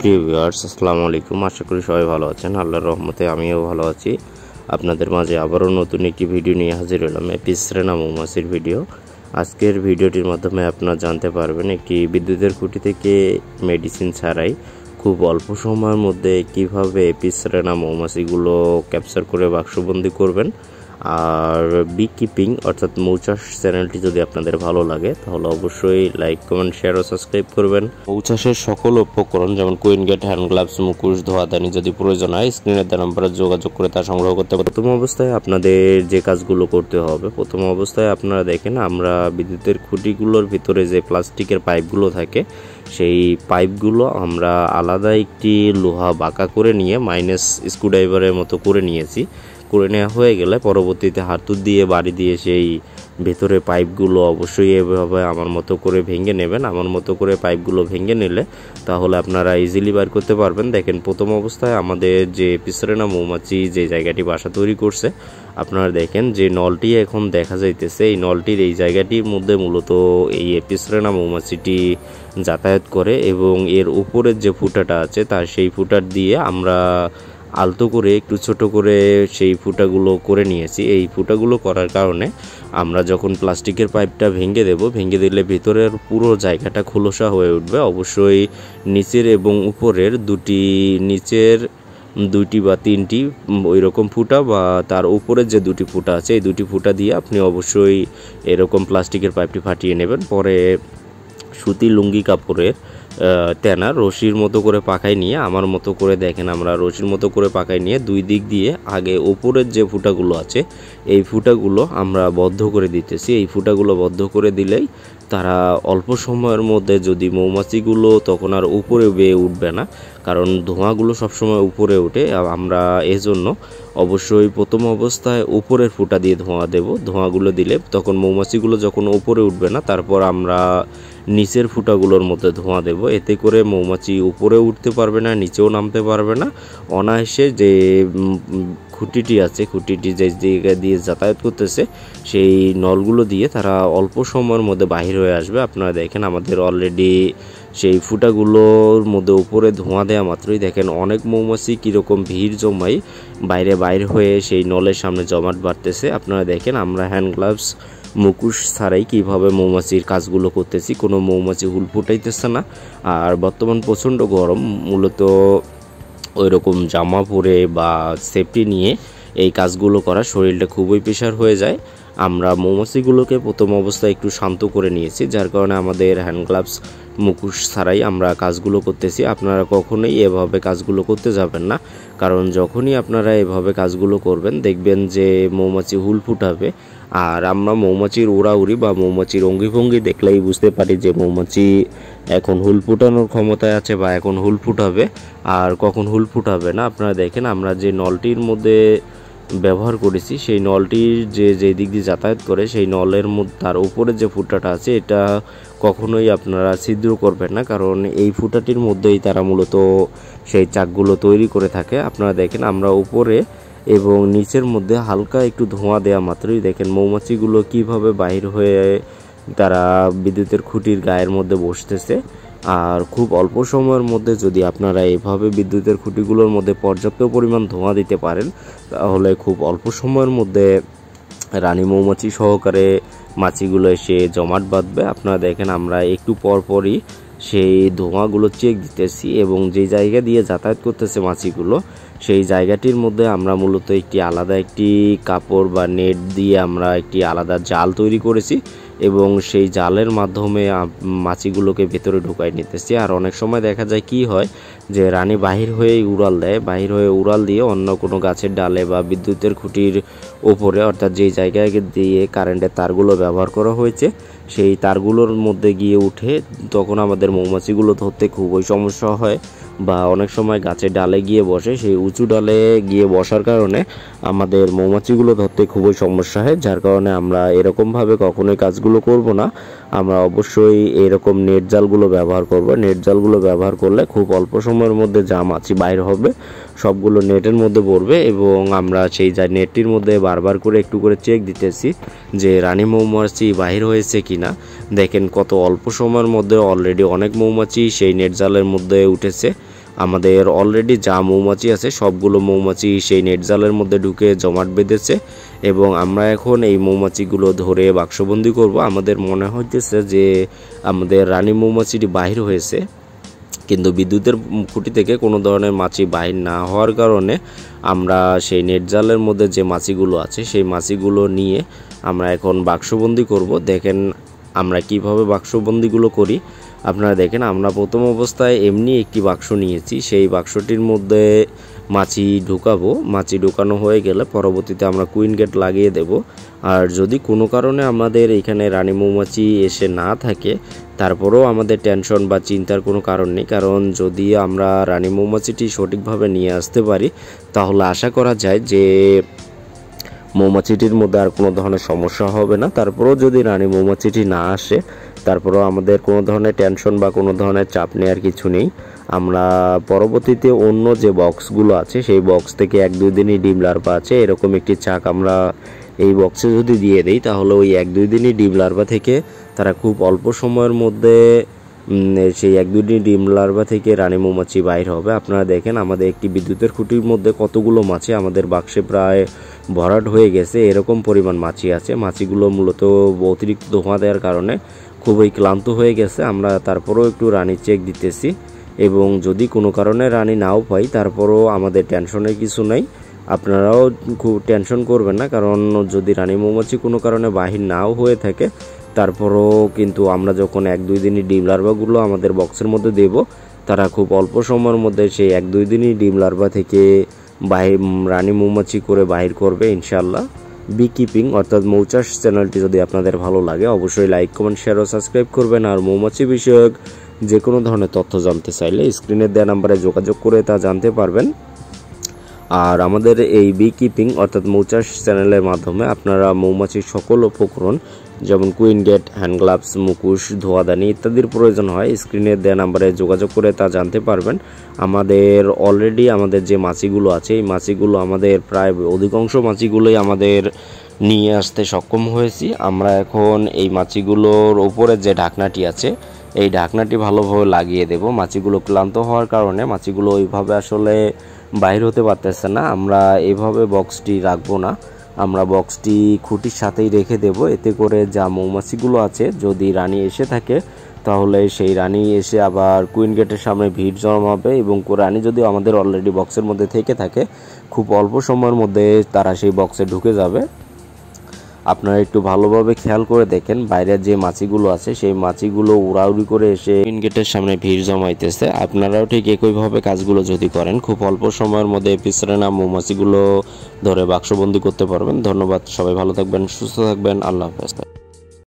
সুপ্রিয় ভিউয়ার্স, আসসালামু আলাইকুম। আশা করি সবাই ভালো আছেন। আল্লাহর রহমতে আমিও ভালো আছি। আপনাদের মাঝে আবারও নতুন একটি ভিডিও নিয়ে হাজির হলাম, এপিসরেনা মৌমাছির ভিডিও। আজকের ভিডিওটির মাধ্যমে আপনারা জানতে পারবেন একটি বিদ্যুতের খুঁটি থেকে মেডিসিন ছাড়াই খুব অল্প সময়ের মধ্যে কিভাবে এপিসরেনা মৌমাছিগুলো ক্যাপচার করে বাক্সবন্দি করবেন। আর বি কিপিং অর্থাৎ মৌচাষ চ্যানেলটি যদি আপনাদের ভালো লাগে তাহলে অবশ্যই লাইক, কমেন্ট, শেয়ার ও সাবস্ক্রাইব করবেন। মৌচাষের সকল উপকরণ যেমন কুইন গেট, হ্যান্ড গ্লাভস, মুখোশ, ধোয়াদানি যদি প্রয়োজন হয় স্ক্রিনের দেওয়া নম্বরে যোগাযোগ করে তা সংগ্রহ করতে পারেন। প্রথম অবস্থায় আপনাদের যে কাজগুলো করতে হবে, প্রথম অবস্থায় আপনারা দেখেন আমরা বিদ্যুতের খুঁটিগুলোর ভিতরে যে প্লাস্টিকের পাইপগুলো থাকে সেই পাইপগুলো আমরা আলাদা একটি লোহা বাঁকা করে নিয়ে মাইনাস স্ক্রুড্রাইভারের মতো করে নিয়েছি। করে নেওয়া হয়ে গেলে পরবর্তীতে হাতুড়ি দিয়ে বাড়ি দিয়ে সেই ভেতরে পাইপগুলো অবশ্যই এভাবে আমার মতো করে ভেঙে নেবেন। আমার মতো করে পাইপগুলো ভেঙে নিলে তাহলে আপনারা ইজিলি বার করতে পারবেন। দেখেন প্রথম অবস্থায় আমাদের যে এপিসরেনা মৌমাছি যে জায়গাটি বাসা তৈরি করছে, আপনারা দেখেন যে নলটি এখন দেখা যাইতেছে, এই নলটির এই জায়গাটির মধ্যে মূলত এই এপিসরেনা মৌমাছিটি যাতায়াত করে এবং এর উপরের যে ফুটাটা আছে তার সেই ফুটার দিয়ে আমরা আলতো করে একটু ছোট করে সেই ফুটাগুলো করে নিয়েছি। এই ফুটাগুলো করার কারণে আমরা যখন প্লাস্টিকের পাইপটা ভেঙে দেব, ভেঙে দিলে ভিতরের পুরো জায়গাটা খোলসা হয়ে উঠবে। অবশ্যই নিচের এবং উপরের নিচের দুইটি বা তিনটি ওই রকম ফুটা বা তার উপরের যে দুটি ফুটা আছে এই দুটি ফুটা দিয়ে আপনি অবশ্যই এরকম প্লাস্টিকের পাইপটি ফাটিয়ে নেবেন। পরে সুতি লুঙ্গি কাপড়ের তেনা রশির মতো করে পাকায় নিয়ে আমার মতো করে দেখেন আমরা রশির মতো করে পাকায় নিয়ে দুই দিক দিয়ে আগে ওপরের যে ফুটাগুলো আছে এই ফুটাগুলো আমরা বদ্ধ করে দিতেছি। এই ফুটাগুলো বদ্ধ করে দিলেই তারা অল্প সময়ের মধ্যে যদি মৌমাছিগুলো তখন আর উপরে বেয়ে উঠবে না, কারণ ধোঁয়াগুলো সবসময় উপরে ওঠে। আমরা এজন্য অবশ্যই প্রথম অবস্থায় উপরের ফুটা দিয়ে ধোঁয়া দেব। ধোঁয়াগুলো দিলে তখন মৌমাছিগুলো যখন উপরে উঠবে না তারপর আমরা নিচের ফুটাগুলোর মধ্যে ধোঁয়া দেব। এতে করে মৌমাছি উপরে উঠতে পারবে না, নিচেও নামতে পারবে না। অনায়াসে যে খুঁটিটি আছে, খুঁটিটি যে জায়গা দিয়ে যাতায়াত করতেছে সেই নলগুলো দিয়ে তারা অল্প সময়ের মধ্যে বাহির হয়ে আসবে। আপনারা দেখেন আমাদের অলরেডি সেই ফুটাগুলোর মধ্যে উপরে ধোঁয়া দেওয়া মাত্রই দেখেন অনেক মৌমাছি কীরকম ভিড় জমাই বাইরে হয়ে সেই নলের সামনে জমাট বাড়তেছে। আপনারা দেখেন আমরা হ্যান্ড গ্লাভস, মুখোশ ছাড়াই কীভাবে মৌমাছির কাজগুলো করতেছি, কোনো মৌমাছি হুল ফুটাইতেছে না। আর বর্তমান প্রচণ্ড গরম, মূলত ওই রকম জামা পরে বা সেফটি নিয়ে এই কাজগুলো করা শরীরটা খুবই প্রেশার হয়ে যায়। আমরা মৌমাছিগুলোকে প্রথম অবস্থায় একটু শান্ত করে নিয়েছি, যার কারণে আমাদের হ্যান্ড গ্লাভস, মুখোশ ছাড়াই আমরা কাজগুলো করতেছি। আপনারা কখনোই এভাবে কাজগুলো করতে যাবেন না, কারণ যখনই আপনারা এভাবে কাজগুলো করবেন দেখবেন যে মৌমাছি হুল ফুটাবে। আর আমরা মৌমাছির উড়াউড়ি বা মৌমাছির অঙ্গিভঙ্গি দেখলেই বুঝতে পারি যে মৌমাছি এখন হুল ফুটানোর ক্ষমতায় আছে বা এখন হুল ফুটাবে আর কখন হুল ফুটাবে না। আপনারা দেখেন আমরা যে নলটির মধ্যে ব্যবহার করেছি সেই নলটির যে দিক দিয়ে যাতায়াত করে সেই নলের মধ্যে তার উপরে যে ফুটাটা আছে এটা কখনোই আপনারা ছিদ্র করবেন না, কারণ এই ফুটাটির মধ্যেই তারা মূলত সেই চাকগুলো তৈরি করে থাকে। আপনারা দেখেন আমরা উপরে এবং নিচের মধ্যে হালকা একটু ধোঁয়া দেওয়া মাত্রই দেখেন মৌমাছিগুলো কিভাবে বাহির হয়ে তারা বিদ্যুতের খুঁটির গায়ের মধ্যে বসতেছে। আর খুব অল্প সময়ের মধ্যে যদি আপনারা এভাবে বিদ্যুতের খুঁটিগুলোর মধ্যে পর্যাপ্ত পরিমাণ ধোঁয়া দিতে পারেন তাহলে খুব অল্প সময়ের মধ্যে রানী মৌমাছি সহকারে মাছিগুলো এসে জমাট বাঁধবে। আপনারা দেখেন আমরা একটু পরপরই সেই ধোঁয়াগুলো চেক দিতেছি এবং যে জায়গা দিয়ে যাতায়াত করতেছে মাছিগুলো সেই জায়গাটির মধ্যে আমরা মূলত একটি কাপড় বা নেট দিয়ে আমরা একটি আলাদা জাল তৈরি করেছি এবং সেই জালের মাধ্যমে মাছিগুলোকে ভেতরে ঢুকাই নিতেছি। আর অনেক সময় দেখা যায় কি হয় যে রানী বাহির হয়েই উড়াল দেয়, বাহির হয়ে উড়াল দিয়ে অন্য কোনো গাছের ডালে বা বিদ্যুতের খুঁটির ওপরে অর্থাৎ যেই জায়গায় দিয়ে কারেন্টের তারগুলো ব্যবহার করা হয়েছে সেই তারগুলোর মধ্যে গিয়ে উঠে তখন আমাদের মৌমাছিগুলো ধরতে খুবই সমস্যা হয়। বা অনেক সময় গাছের ডালে গিয়ে বসে, সেই উঁচু ডালে গিয়ে বসার কারণে আমাদের মৌমাছিগুলো ধরতে খুবই সমস্যা হয়, যার কারণে আমরা এরকমভাবে কখনোই কাজগুলো করব না। আমরা অবশ্যই এরকম নেট জালগুলো ব্যবহার করব। নেট জালগুলো ব্যবহার করলে খুব অল্প সময়ের মধ্যে যা মাছি বাইর হবে সবগুলো নেটের মধ্যে পড়বে এবং আমরা সেই নেটটির মধ্যে বারবার করে একটু করে চেক দিতেছি যে রানী মৌমাছি বাহির হয়েছে কিনা। দেখেন কত অল্প সময়ের মধ্যে অলরেডি অনেক মৌমাছি সেই নেট জালের মধ্যে উঠেছে। আমাদের অলরেডি যা মৌমাছি আছে সবগুলো মৌমাছি সেই নেট জালের মধ্যে ঢুকে জমাট বেঁধেছে এবং আমরা এখন এই মৌমাছিগুলো ধরে বাক্সবন্দি করব। আমাদের মনে হচ্ছে যে আমাদের রানী মৌমাছিটি বাহির হয়েছে, কিন্তু বিদ্যুতের খুঁটি থেকে কোনো ধরনের মাছি বাহির না হওয়ার কারণে আমরা সেই নেট জালের মধ্যে যে মাছিগুলো আছে সেই মাছিগুলো নিয়ে আমরা এখন বাক্সবন্দি করব। দেখেন আমরা কিভাবে বাক্সবন্দিগুলো করি। আপনারা দেখেন, আমরা প্রথম অবস্থায় এমনি একটি বাক্স নিয়েছি, সেই বাক্সটির মধ্যে মাছি ঢুকাবো। মাছি ঢুকানো হয়ে গেলে পরবর্তীতে আমরা কুইন গেট লাগিয়ে দেব। আর যদি কোনো কারণে আমাদের এখানে রানী মৌমাছি এসে না থাকে, তারপরেও আমাদের টেনশন বা চিন্তার কোনো কারণ নেই, কারণ যদি আমরা রানী মৌমাছিটি সঠিকভাবে নিয়ে আসতে পারি তাহলে আশা করা যায় যে মৌমাছিটির মধ্যে আর কোনো ধরনের সমস্যা হবে না। তারপরেও যদি রানী মৌমাছিটি না আসে, তারপরেও আমাদের কোনো ধরনের টেনশন বা কোনো ধরনের চাপ নেওয়ার কিছু নেই। আমরা পরবর্তীতে অন্য যে বক্সগুলো আছে সেই বক্স থেকে 1-2 দিনই ডিম লার্ভা আছে এরকম একটি চাক আমরা এই বক্সে যদি দিয়ে দিই, তাহলে ওই 1-2 দিনই ডিম লার্ভা থেকে তারা খুব অল্প সময়ের মধ্যে সেই 1-2 দিন ডিম লার্ভা থেকে রানী মৌমাছি বাইর হবে। আপনারা দেখেন আমাদের একটি বিদ্যুতের খুঁটির মধ্যে কতগুলো মাছি আমাদের বাক্সে প্রায় ভরাট হয়ে গেছে, এরকম পরিমাণ মাছি আছে। মাছিগুলো মূলত অতিরিক্ত ধোঁয়া দেওয়ার কারণে খুবই ক্লান্ত হয়ে গেছে। আমরা তারপরেও একটু রানী চেক দিতেছি এবং যদি কোনো কারণে রানী নাও পাই তারপরেও আমাদের টেনশনের কিছু নাই। আপনারাও খুব টেনশন করবেন না, কারণ যদি রানী মৌমাছি কোনো কারণে বাহির নাও হয়ে থাকে তারপরও কিন্তু আমরা যখন 1-2 দিনই ডিম লার্ভাগুলো আমাদের বক্সের মধ্যে দেব, তারা খুব অল্প সময়ের মধ্যে সেই 1-2 দিনই ডিম লার্ভা থেকে রানী মৌমাছি করে বাহির করবে ইনশাল্লাহ। বি কিপিং অর্থাৎ মৌচাষ চ্যানেলটি যদি আপনাদের ভালো লাগে অবশ্যই লাইক, কমেন্ট, শেয়ার ও সাবস্ক্রাইব করবেন। আর মৌমাছি বিষয়ক যে কোনো ধরনের তথ্য জানতে চাইলে স্ক্রিনে দেওয়া নাম্বারে যোগাযোগ করে তা জানতে পারবেন। আর আমাদের এই বি কিপিং অর্থাৎ মৌচাষ চ্যানেলের মাধ্যমে আপনারা মৌমাছির সকল উপকরণ যেমন কুইন গেট, হ্যান্ড গ্লাভস, মুখোশ, ধোয়াদানি ইত্যাদির প্রয়োজন হয় স্ক্রিনে দেওয়া নাম্বারে যোগাযোগ করে তা জানতে পারবেন। আমাদের অলরেডি আমাদের যে মাছিগুলো আছে এই মাছিগুলো আমাদের প্রায় অধিকাংশ মাছিগুলোই আমাদের নিয়ে আসতে সক্ষম হয়েছি। আমরা এখন এই মাছিগুলোর উপরে যে ঢাকনাটি আছে এই ঢাকনাটি ভালোভাবে লাগিয়ে দেব। মাছিগুলো ক্লান্ত হওয়ার কারণে মাছিগুলো ওইভাবে আসলে বাইর হতে পারতেছে না। আমরা এইভাবে বক্সটি রাখবো না, আমরা বক্সটি খুঁটির সাথেই রেখে দেব। এতে করে যা মৌমাছিগুলো আছে যদি রানী এসে থাকে তাহলে সেই রানী এসে আবার কুইন গেটের সামনে ভিড় জমাবে এবং রানী যদি আমাদের অলরেডি বক্সের মধ্যে থেকে থাকে খুব অল্প সময়ের মধ্যে তারা সেই বক্সে ঢুকে যাবে। আপনারা একটু ভালোভাবে খেয়াল করে দেখেন, বাইরের যে মাছিগুলো আছে সেই মাছিগুলো উড়াউড়ি করে এসে কুইন গেটের সামনে ভিড় জমাইতেছে। আপনারাও ঠিক একইভাবে কাজগুলো যদি করেন খুব অল্প সময়ের মধ্যে পিছনে মৌমাছিগুলো ধরে বাক্সবন্দি করতে পারবেন। ধন্যবাদ, সবাই ভালো থাকবেন, সুস্থ থাকবেন, আল্লাহ হাফেজ।